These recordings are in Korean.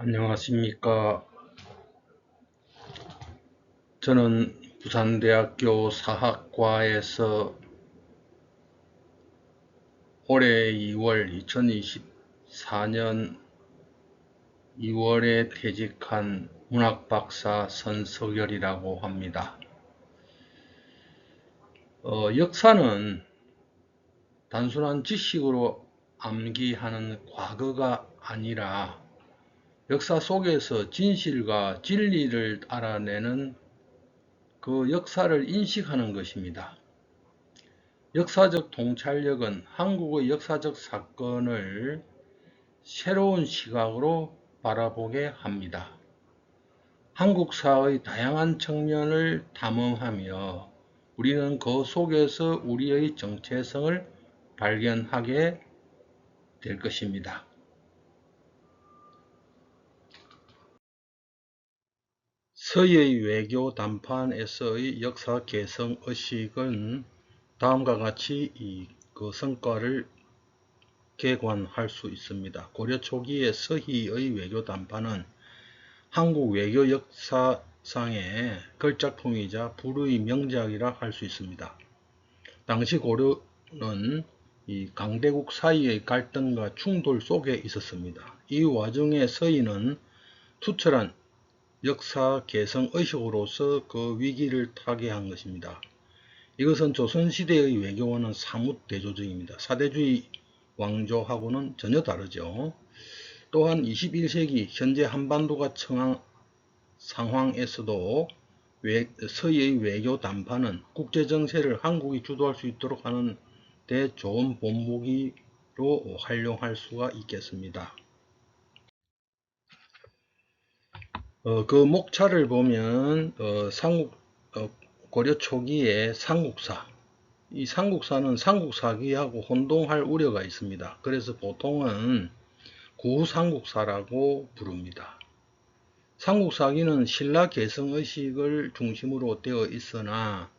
안녕하십니까. 저는 부산대학교 사학과에서 올해 2월 2024년 2월에 퇴직한 문학박사 선석열이라고 합니다. 역사는 단순한 지식으로 암기하는 과거가 아니라 역사 속에서 진실과 진리를 알아내는 그 역사를 인식하는 것입니다. 역사적 통찰력은 한국의 역사적 사건을 새로운 시각으로 바라보게 합니다. 한국사의 다양한 측면을 탐험하며 우리는 그 속에서 우리의 정체성을 발견하게 될 것입니다. 서의 외교 담판에서의 역사 개성 의식은 다음과 같이 그 성과를 객관할 수 있습니다. 고려 초기의 서희의 외교 담판은 한국 외교 역사상의 걸작품이자 불의 명작이라 할 수 있습니다. 당시 고려는 이 강대국 사이의 갈등과 충돌 속에 있었습니다. 이 와중에 서희는 투철한 역사 개성 의식으로서 그 위기를 타개한 것입니다. 이것은 조선시대의 외교와는 사뭇 대조적입니다. 사대주의 왕조하고는 전혀 다르죠. 또한 21세기 현재 한반도가 처한 상황에서도 서해의 외교 담판은 국제정세를 한국이 주도할 수 있도록 하는 데 좋은 본보기로 활용할 수가 있겠습니다. 그 목차를 보면 고려 초기의 삼국사, 이 삼국사는 삼국사기하고 혼동할 우려가 있습니다. 그래서 보통은 구삼국사라고 부릅니다. 삼국사기는 신라 개성의식을 중심으로 되어 있으나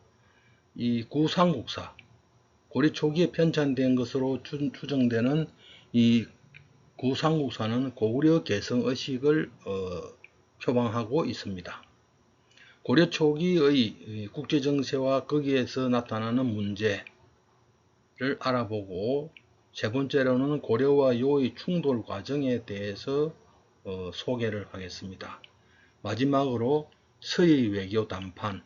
이 구삼국사, 고려 초기에 편찬된 것으로 추정되는 이 구삼국사는 고구려 개성의식을 표방하고 있습니다. 고려 초기의 국제정세와 거기에서 나타나는 문제를 알아보고, 세 번째로는 고려와 요의 충돌 과정에 대해서 소개를 하겠습니다. 마지막으로 서의 외교 담판,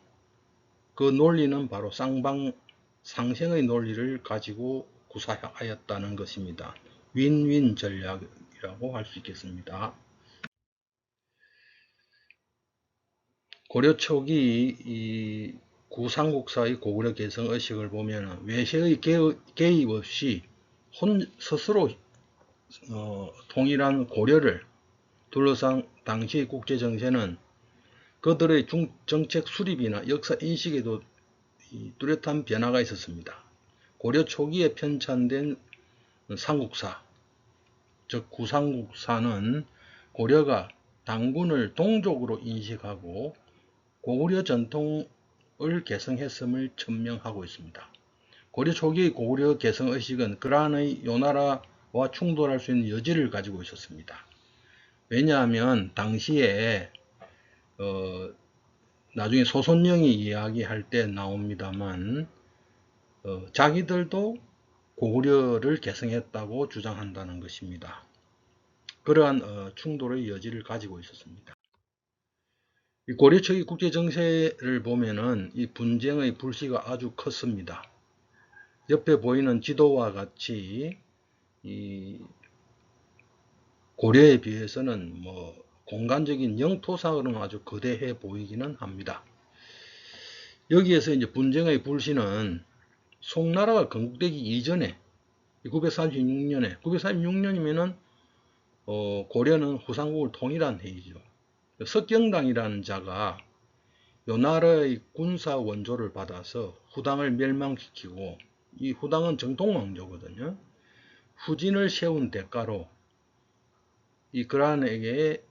그 논리는 바로 쌍방상생의 논리를 가지고 구사하였다는 것입니다. 윈윈 전략이라고 할 수 있겠습니다. 고려 초기 이 구삼국사의 고구려 개성 의식을 보면 외세의 개입 없이 스스로 통일한 고려를 둘러싼 당시의 국제정세는 그들의 정책 수립이나 역사 인식에도 뚜렷한 변화가 있었습니다. 고려 초기에 편찬된 삼국사, 즉 구삼국사는 고려가 당군을 동족으로 인식하고 고구려 전통을 개성했음을 천명하고 있습니다. 고려 초기의 고구려 개성의식은 그러한의 요나라와 충돌할 수 있는 여지를 가지고 있었습니다. 왜냐하면 당시에 나중에 소손영이 이야기할 때 나옵니다만 자기들도 고구려를 개성했다고 주장한다는 것입니다. 그러한 충돌의 여지를 가지고 있었습니다. 이 고려 초기 국제 정세를 보면은 이 분쟁의 불씨가 아주 컸습니다. 옆에 보이는 지도와 같이 이 고려에 비해서는 공간적인 영토상으로는 아주 거대해 보이기는 합니다. 여기에서 이제 분쟁의 불씨는 송나라가 건국되기 이전에 946년이면은 고려는 후삼국을 통일한 해이죠. 석경당이라는 자가 요나라의 군사 원조를 받아서 후당을 멸망시키고, 이 후당은 정통왕조거든요. 후진을 세운 대가로 이 그란에게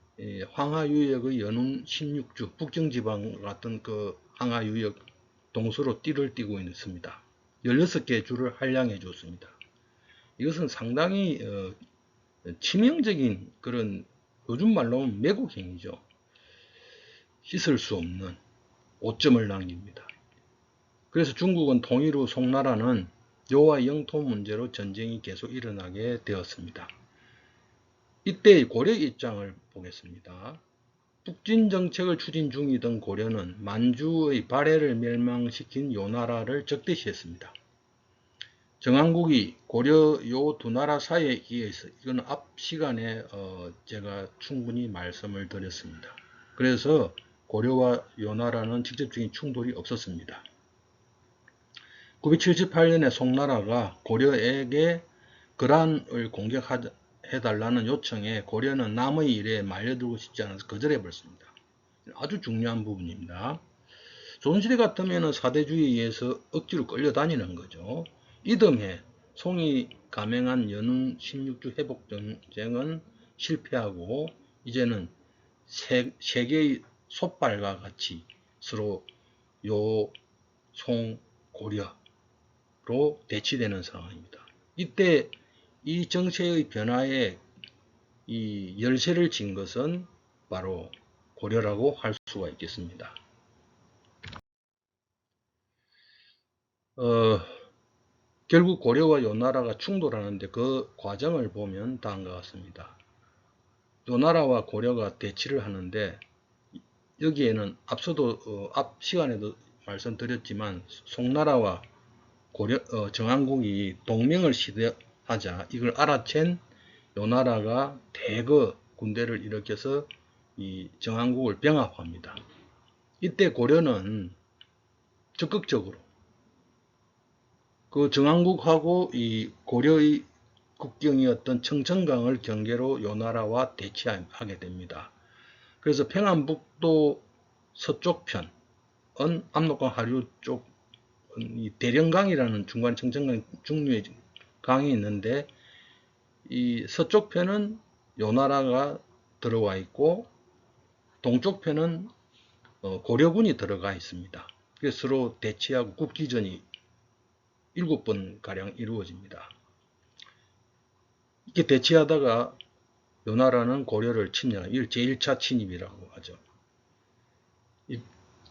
황하유역의 연운 16주, 북정지방 같은 그 황하유역 동서로 띠를 띠고 있습니다. 16개의 주를 할량해 줬습니다. 이것은 상당히 치명적인 그런 요즘 말로는 매국행위죠. 씻을 수 없는 오점을 남깁니다. 그래서 중국은 통일 후 송나라는 요와 영토 문제로 전쟁이 계속 일어나게 되었습니다. 이때의 고려의 입장을 보겠습니다. 북진 정책을 추진 중이던 고려는 만주의 발해를 멸망시킨 요나라를 적대시했습니다. 정한국이 고려 요 두 나라 사이에 의해서 이건 앞 시간에 제가 충분히 말씀을 드렸습니다. 그래서 고려와 요나라는 직접적인 충돌이 없었습니다. 978년에 송나라가 고려에게 거란을 공격해달라는 요청에 고려는 남의 일에 말려들고 싶지 않아서 거절해버렸습니다. 아주 중요한 부분입니다. 조선시대 같으면 사대주의에 의해서 억지로 끌려다니는 거죠. 이듬해 송이 감행한 연흥 16주 회복전쟁은 실패하고 이제는 세계의 솥발과 같이 서로 요, 송, 고려로 대치되는 상황입니다. 이때 이 정세의 변화에 이 열쇠를 진 것은 바로 고려라고 할 수가 있겠습니다. 결국 고려와 요나라가 충돌하는데 그 과정을 보면 다음과 같습니다. 요나라와 고려가 대치를 하는데 여기에는 앞서도 앞 시간에도 말씀드렸지만 송나라와 고려 정한국이 동맹을 시도하자 이걸 알아챈 요나라가 대거 군대를 일으켜서 이 정한국을 병합합니다. 이때 고려는 적극적으로 그 정한국하고 이 고려의 국경이었던 청천강을 경계로 요나라와 대치하게 됩니다. 그래서 평안북도 서쪽 편은 압록강 하류 쪽 이 대령강이라는 중간 청천강 중류의 강이 있는데 이 서쪽 편은 요나라가 들어와 있고 동쪽 편은 고려군이 들어가 있습니다. 그래서 서로 대치하고 국기전이 7번 가량 이루어집니다. 이렇게 대치하다가 요나라는 고려를 침략한 이걸 제1차 침입이라고 하죠.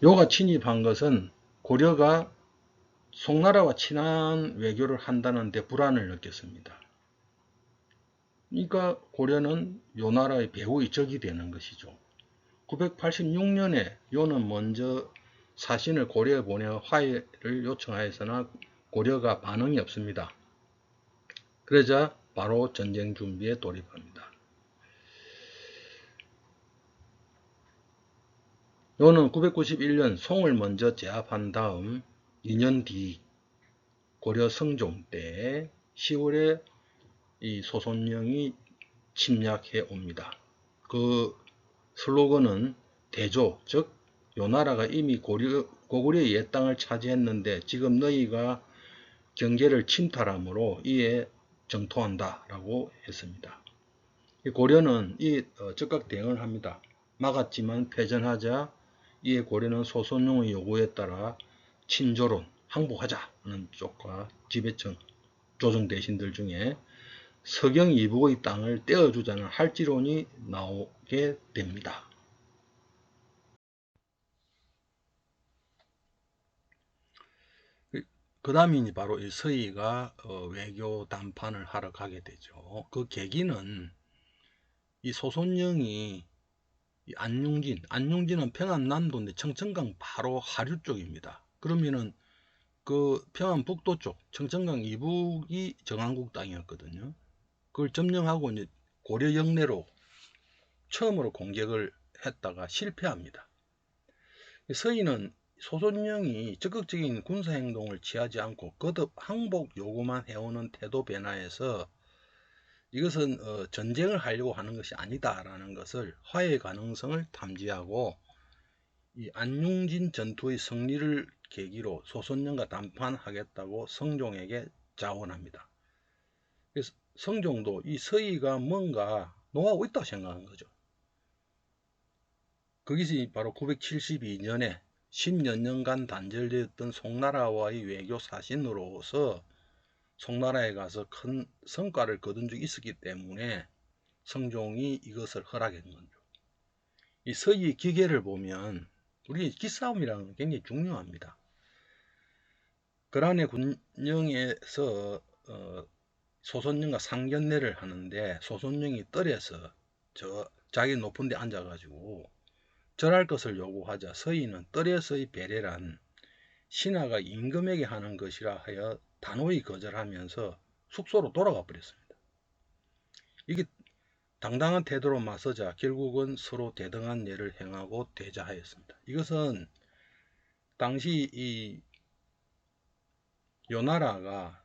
요가 침입한 것은 고려가 송나라와 친한 외교를 한다는데 불안을 느꼈습니다. 그러니까 고려는 요나라의 배후의 적이 되는 것이죠. 986년에 요는 먼저 사신을 고려에 보내 화해를 요청하였으나 고려가 반응이 없습니다. 그러자 바로 전쟁 준비에 돌입합니다. 요는 991년 송을 먼저 제압한 다음 2년 뒤 고려 성종 때 10월에 이 소손령이 침략해 옵니다. 그 슬로건은 대조, 즉 요나라가 이미 고구려의 옛 땅을 차지했는데 지금 너희가 경계를 침탈함으로 이에 정토한다 라고 했습니다. 고려는 이 즉각 대응을 합니다. 막았지만 패전하자 이에 고려는 소손룡의 요구에 따라 친조론, 항복하자는 쪽과 지배층, 조정 대신들 중에 서경 이북의 땅을 떼어주자는 할지론이 나오게 됩니다. 그 다음이 바로 이 서희가 외교 담판을 하러 가게 되죠. 그 계기는 이 소손령이 이 안용진은 평안남도인데 청천강 바로 하류 쪽입니다. 그러면은 그 평안북도 쪽 청천강 이북이 정한국 땅이었거든요. 그걸 점령하고 이제 고려 영내로 처음으로 공격을 했다가 실패합니다. 서희는 소손령이 적극적인 군사행동을 취하지 않고 거듭 항복 요구만 해오는 태도 변화에서 이것은 전쟁을 하려고 하는 것이 아니다라는 것을 화해 가능성을 탐지하고 이 안용진 전투의 승리를 계기로 소손령과 담판하겠다고 성종에게 자원합니다. 그래서 성종도 이 서희가 뭔가 노하고 있다고 생각한 거죠. 거기서 바로 972년에 10여 년간 단절되었던 송나라와의 외교 사신으로서 송나라에 가서 큰 성과를 거둔 적이 있었기 때문에 성종이 이것을 허락한 거죠. 이 서희 기계를 보면 우리 기싸움이라는 건 굉장히 중요합니다. 거란의 군영에서 소선영과 상견례를 하는데 소선영이 뜰에서 자기 높은 데 앉아가지고 절할 것을 요구하자 서희는 뜰에서의 배례란 신하가 임금에게 하는 것이라 하여 단호히 거절하면서 숙소로 돌아가 버렸습니다. 이게 당당한 태도로 맞서자 결국은 서로 대등한 예를 행하고 대자하였습니다. 이것은 당시 이 요나라가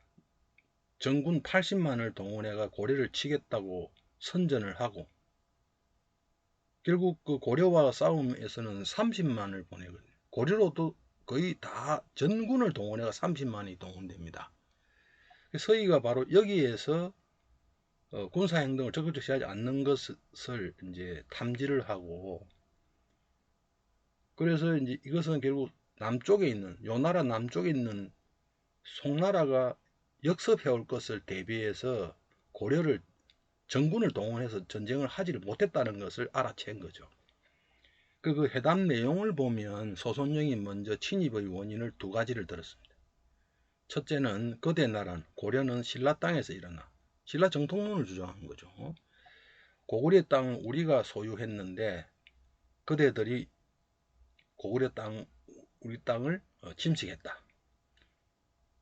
정군 80만을 동원해가 고려를 치겠다고 선전을 하고 결국 그 고려와 싸움에서는 30만을 보내거든요. 고려로도 거의 다 전군을 동원해가 30만이 동원됩니다. 서희가 바로 여기에서 군사 행동을 적극적으로 하지 않는 것을 이제 탐지를 하고, 그래서 이제 이것은 결국 남쪽에 있는 요나라 남쪽에 있는 송나라가 역습해 올 것을 대비해서 고려를 전군을 동원해서 전쟁을 하지를 못했다는 것을 알아챈 거죠. 그 회담 내용을 보면 소선영이 먼저 침입의 원인을 두 가지를 들었습니다. 첫째는 거대 나라는 고려는 신라 땅에서 일어나 신라 정통론을 주장한 거죠. 고구려 땅 우리가 소유했는데 그대들이 고구려 땅 우리 땅을 침식했다.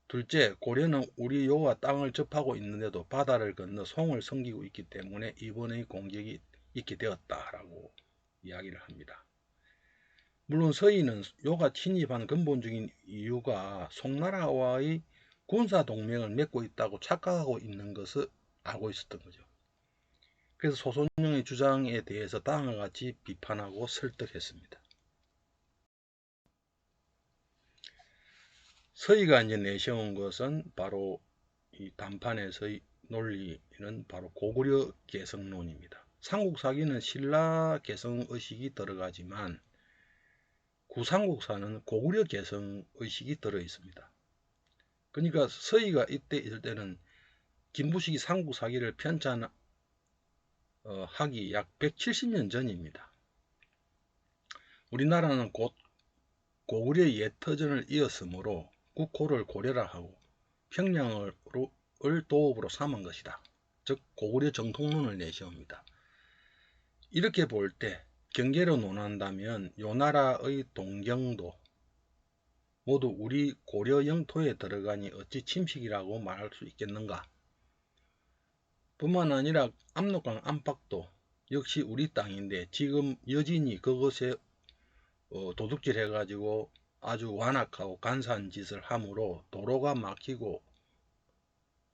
둘째, 고려는 우리 요와 땅을 접하고 있는데도 바다를 건너 송을 섬기고 있기 때문에 이번의 공격이 있게 되었다라고 이야기를 합니다. 물론 서희는 요가 침입한 근본적인 이유가 송나라와의 군사 동맹을 맺고 있다고 착각하고 있는 것을 알고 있었던 거죠. 그래서 소선영의 주장에 대해서 다음과 같이 비판하고 설득했습니다. 서희가 이제 내세운 것은 바로 이 단판에서의 논리는 바로 고구려 개성론입니다. 삼국사기는 신라 개성의식이 들어가지만 구삼국사는 고구려 개성의식이 들어 있습니다. 그러니까 서희가 이때 있을 때는 김부식이 삼국사기를 편찬하기 약 170년 전입니다. 우리나라는 곧 고구려의 옛터전을 이었으므로 국호를 고려라 하고 평양을 도읍으로 삼은 것이다. 즉 고구려 정통론을 내세웁니다. 이렇게 볼 때 경계로 논한다면 요나라의 동경도 모두 우리 고려 영토에 들어가니 어찌 침식이라고 말할 수 있겠는가? 뿐만 아니라 압록강 안팎도 역시 우리 땅인데 지금 여진이 그것에 도둑질 해가지고 아주 완악하고 간사한 짓을 함으로 도로가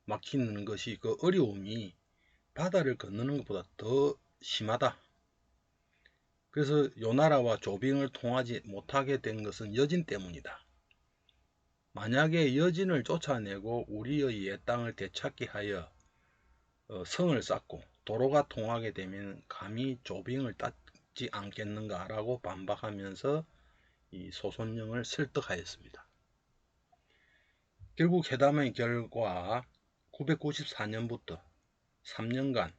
막히는 것이 그 어려움이 바다를 건너는 것보다 더 심하다. 그래서 요나라와 조빙을 통하지 못하게 된 것은 여진 때문이다. 만약에 여진을 쫓아내고 우리의 옛 땅을 되찾게 하여 성을 쌓고 도로가 통하게 되면 감히 조빙을 따지 않겠는가 라고 반박하면서 이 소선영을 설득하였습니다. 결국 회담의 결과 994년부터 3년간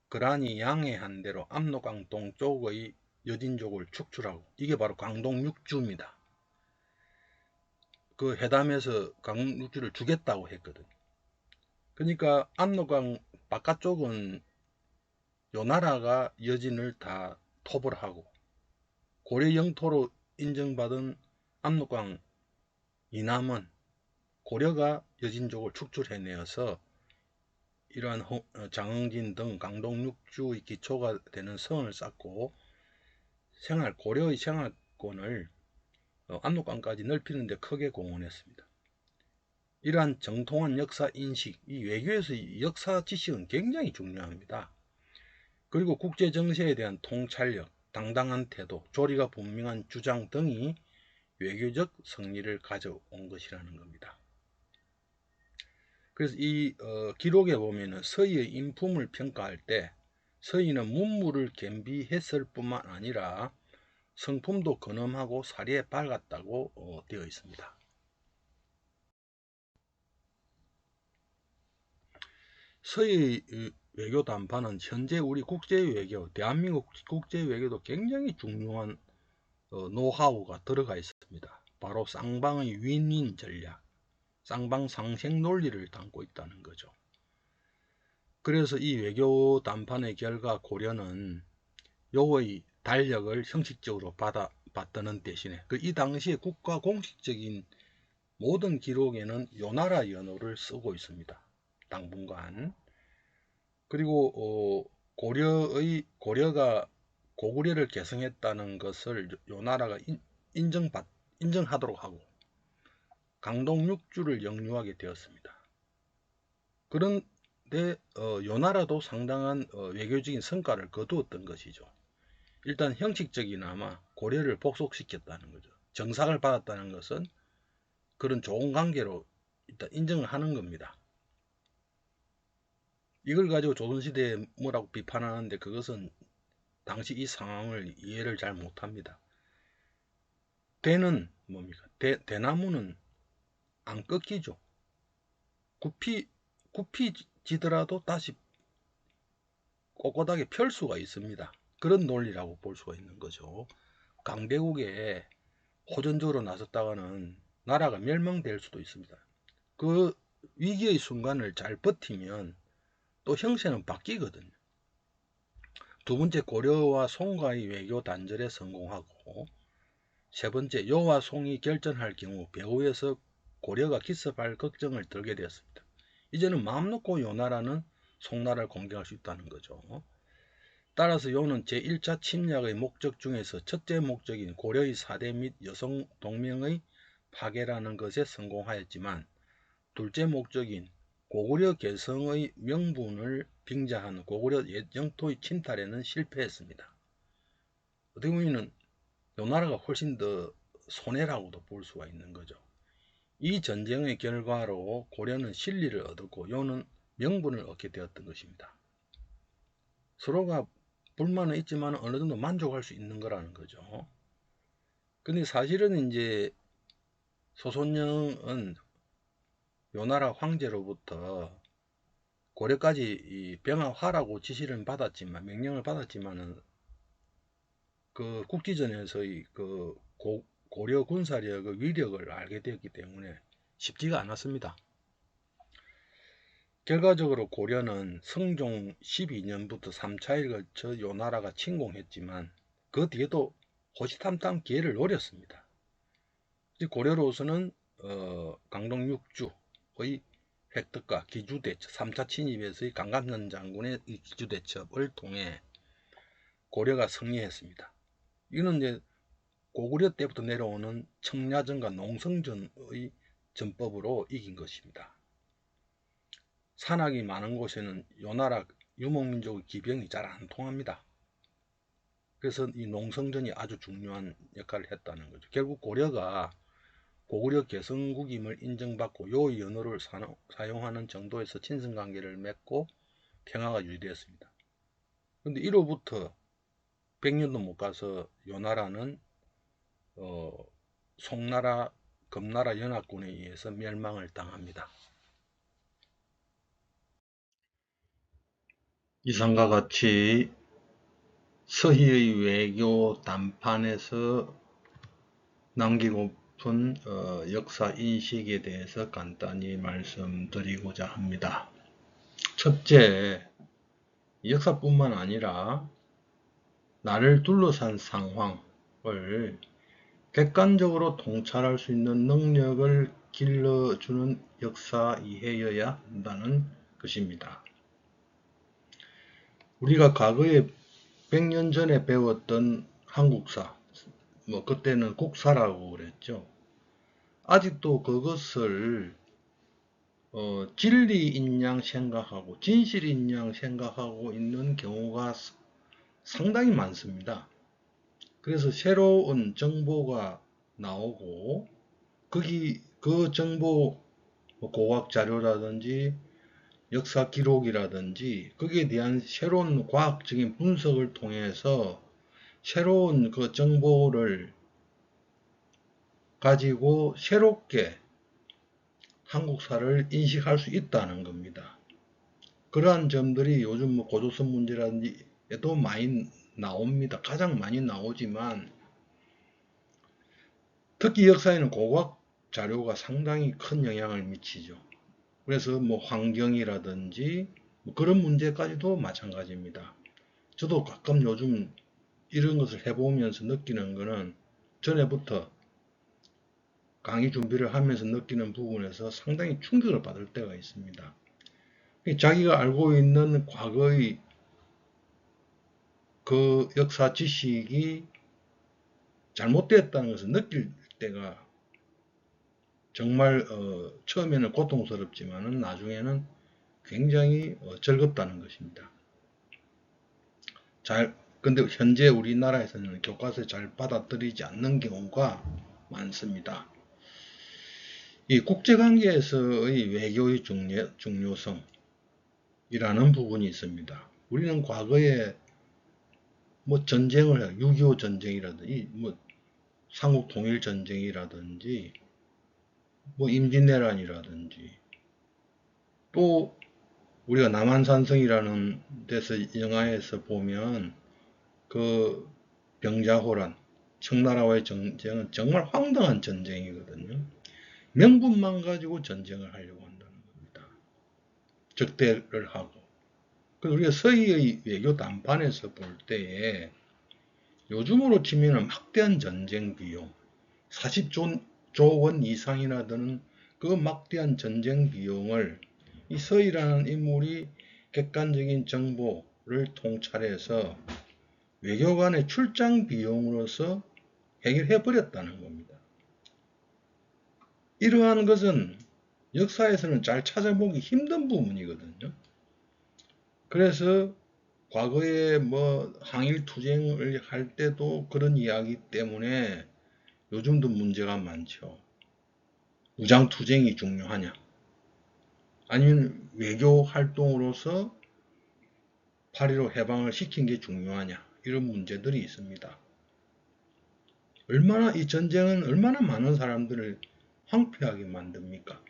거란이 양해한 대로 압록강 동쪽의 여진족을 축출하고, 이게 바로 강동육주입니다. 그 회담에서 강동육주를 주겠다고 했거든. 그러니까 압록강 바깥쪽은 요나라가 여진을 다 토벌하고 고려 영토로 인정받은 압록강 이남은 고려가 여진족을 축출해내어서 이러한 장흥진 등 강동육주의 기초가 되는 성을 쌓고 고려의 생활권을 압록강까지 넓히는 데 크게 공헌했습니다. 이러한 정통한 역사 인식, 이 외교에서 역사 지식은 굉장히 중요합니다. 그리고 국제 정세에 대한 통찰력, 당당한 태도, 조리가 분명한 주장 등이 외교적 승리를 가져온 것이라는 겁니다. 그래서 이 기록에 보면은 서희의 인품을 평가할 때 서희는 문무를 겸비했을 뿐만 아니라 성품도 근엄하고 사리에 밝았다고 되어 있습니다. 서희의 외교 담판은 현재 우리 국제외교, 대한민국 국제외교도 굉장히 중요한 노하우가 들어가 있습니다. 바로 쌍방의 윈윈 전략, 쌍방 상생 논리를 담고 있다는 거죠. 그래서 이 외교 담판의 결과 고려는 요의 달력을 형식적으로 받드는 대신에 이 당시에 국가 공식적인 모든 기록에는 요나라 연호를 쓰고 있습니다. 당분간. 그리고 고려가 고구려를 계승했다는 것을 요나라가 인정하도록 하고 강동 6주를 영유하게 되었습니다. 그런데 요나라도 상당한 외교적인 성과를 거두었던 것이죠. 일단 형식적이나마 고려를 복속시켰다는 거죠. 정삭을 받았다는 것은 그런 좋은 관계로 일단 인정을 하는 겁니다. 이걸 가지고 조선시대에 뭐라고 비판하는데 그것은 당시 이 상황을 이해를 잘 못합니다. 대는 뭡니까? 대나무는 안 꺾이죠. 굽히지더라도 다시 꼿꼿하게 펼 수가 있습니다. 그런 논리라고 볼 수가 있는 거죠. 강대국에 호전적으로 나섰다가는 나라가 멸망될 수도 있습니다. 그 위기의 순간을 잘 버티면 또 형세는 바뀌거든요. 두 번째, 고려와 송과의 외교 단절에 성공하고, 세 번째, 요와 송이 결전할 경우 배후에서 고려가 기습할 걱정을 들게 되었습니다. 이제는 마음 놓고 요나라는 송나라를 공격할 수 있다는 거죠. 따라서 요는 제1차 침략의 목적 중에서 첫째 목적인 고려의 사대 및 여성 동맹의 파괴라는 것에 성공하였지만, 둘째 목적인 고구려 개성의 명분을 빙자한 고구려 영토의 침탈에는 실패했습니다. 어떻게 보면 요나라가 훨씬 더 손해라고도 볼 수가 있는 거죠. 이 전쟁의 결과로 고려는 실리를 얻었고 요는 명분을 얻게 되었던 것입니다. 서로가 불만은 있지만 어느 정도 만족할 수 있는 거라는 거죠. 근데 사실은 이제 소손영은 요나라 황제로부터 고려까지 병합하라고 지시를 받았지만 명령을 받았지만은 그 국지전에서의 그 고려 군사력의 위력을 알게 되었기 때문에 쉽지가 않았습니다. 결과적으로 고려는 성종 12년부터 3차에 걸쳐 요나라가 침공했지만 그 뒤에도 호시탐탐 기회를 노렸습니다. 고려로서는 강동 6주의 획득과 기주대첩, 3차 침입에서의 강감전 장군의 기주대첩을 통해 고려가 승리했습니다. 이는 이제 고구려 때부터 내려오는 청야전과 농성전의 전법으로 이긴 것입니다. 산악이 많은 곳에는 요나라 유목민족의 기병이 잘 안 통합니다. 그래서 이 농성전이 아주 중요한 역할을 했다는 거죠. 결국 고려가 고구려 개성국임을 인정받고 요 연호를 사용하는 정도에서 친선관계를 맺고 평화가 유지되었습니다. 그런데 이로부터 100년도 못 가서 요나라는 송나라, 금나라 연합군에 의해서 멸망을 당합니다. 이상과 같이 서희의 외교 담판에서 남기고픈 역사 인식에 대해서 간단히 말씀드리고자 합니다. 첫째, 역사뿐만 아니라 나를 둘러싼 상황을 객관적으로 통찰할 수 있는 능력을 길러주는 역사 이해여야 한다는 것입니다. 우리가 과거에 100년 전에 배웠던 한국사, 그때는 국사라고 그랬죠. 아직도 그것을 진리인 양 생각하고 진실인 양 생각하고 있는 경우가 상당히 많습니다. 그래서 새로운 정보가 나오고 그 정보 고고학 자료라든지 역사 기록이라든지 거기에 대한 새로운 과학적인 분석을 통해서 새로운 그 정보를 가지고 새롭게 한국사를 인식할 수 있다는 겁니다. 그러한 점들이 요즘 뭐 고조선 문제라든지에도 많이 나옵니다. 가장 많이 나오지만 특히 역사에는 고고학 자료가 상당히 큰 영향을 미치죠. 그래서 뭐 환경이라든지 뭐 그런 문제까지도 마찬가지입니다. 저도 가끔 요즘 이런 것을 해보면서 느끼는 거는 전에부터 강의 준비를 하면서 느끼는 부분에서 상당히 충격을 받을 때가 있습니다. 자기가 알고 있는 과거의 그 역사 지식이 잘못되었다는 것을 느낄 때가 정말 처음에는 고통스럽지만 나중에는 굉장히 즐겁다는 것입니다. 근데 현재 우리나라에서는 교과서에 잘 받아들이지 않는 경우가 많습니다. 이 국제관계에서의 외교의 중요성이라는 부분이 있습니다. 우리는 과거에 뭐 전쟁을 해요. 6.25 전쟁이라든지 뭐 삼국 통일 전쟁이라든지 뭐 임진왜란이라든지 또 우리가 남한산성이라는 데서 영화에서 보면 그 병자호란 청나라와의 전쟁은 정말 황당한 전쟁이거든요. 명분만 가지고 전쟁을 하려고 한다는 겁니다. 적대를 하고. 우리가 서희의 외교 담판에서 볼 때에 요즘으로 치면 막대한 전쟁 비용, 40조 원 이상이나 드는 그 막대한 전쟁 비용을 이 서희라는 인물이 객관적인 정보를 통찰해서 외교관의 출장 비용으로서 해결해 버렸다는 겁니다. 이러한 것은 역사에서는 잘 찾아보기 힘든 부분이거든요. 그래서 과거에 뭐 항일 투쟁을 할 때도 그런 이야기 때문에 요즘도 문제가 많죠. 무장 투쟁이 중요하냐? 아니면 외교 활동으로서 8.15 해방을 시킨 게 중요하냐? 이런 문제들이 있습니다. 이 전쟁은 얼마나 많은 사람들을 황폐하게 만듭니까?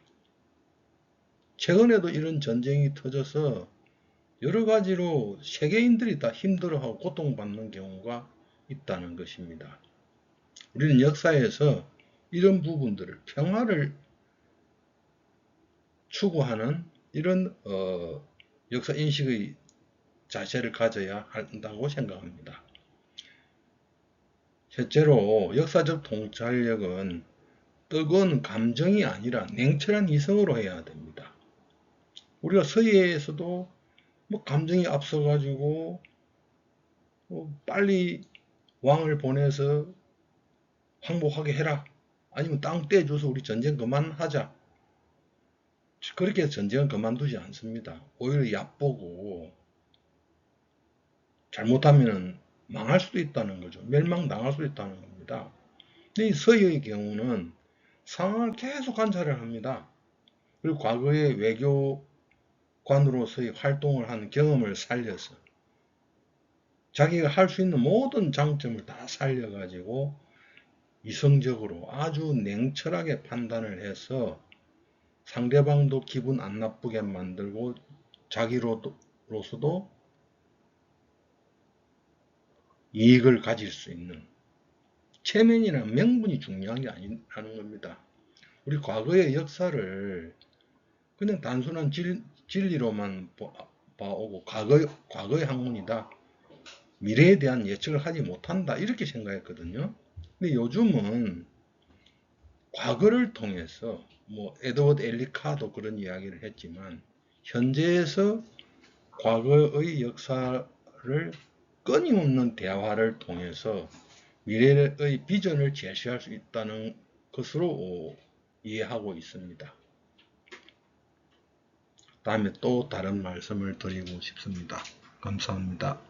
최근에도 이런 전쟁이 터져서 여러 가지로 세계인들이 다 힘들어하고 고통받는 경우가 있다는 것입니다. 우리는 역사에서 이런 부분들을 평화를 추구하는 이런 역사 인식의 자세를 가져야 한다고 생각합니다. 실제로 역사적 통찰력은 뜨거운 감정이 아니라 냉철한 이성으로 해야 됩니다. 우리가 서예에서도 뭐 감정이 앞서가지고 빨리 왕을 보내서 항복하게 해라. 아니면 땅 떼줘서 우리 전쟁 그만하자. 그렇게 해서 전쟁은 그만두지 않습니다. 오히려 얕보고 잘못하면 망할 수도 있다는 거죠. 멸망당할 수도 있다는 겁니다. 근데 이 서희의 경우는 상황을 계속 관찰을 합니다. 그리고 과거의 외교관으로서의 활동을 한 경험을 살려서 자기가 할 수 있는 모든 장점을 다 살려가지고 이성적으로 아주 냉철하게 판단을 해서 상대방도 기분 안 나쁘게 만들고 자기로서도 이익을 가질 수 있는 체면이나 명분이 중요한 게 아니라는 겁니다. 우리 과거의 역사를 그냥 단순한 진리로만 봐오고 과거의 학문이다. 미래에 대한 예측을 하지 못한다. 이렇게 생각했거든요. 근데 요즘은 과거를 통해서 뭐 에드워드 엘리카도 그런 이야기를 했지만 현재에서 과거의 역사를 끊임없는 대화를 통해서 미래의 비전을 제시할 수 있다는 것으로 이해하고 있습니다. 다음에 또 다른 말씀을 드리고 싶습니다. 감사합니다.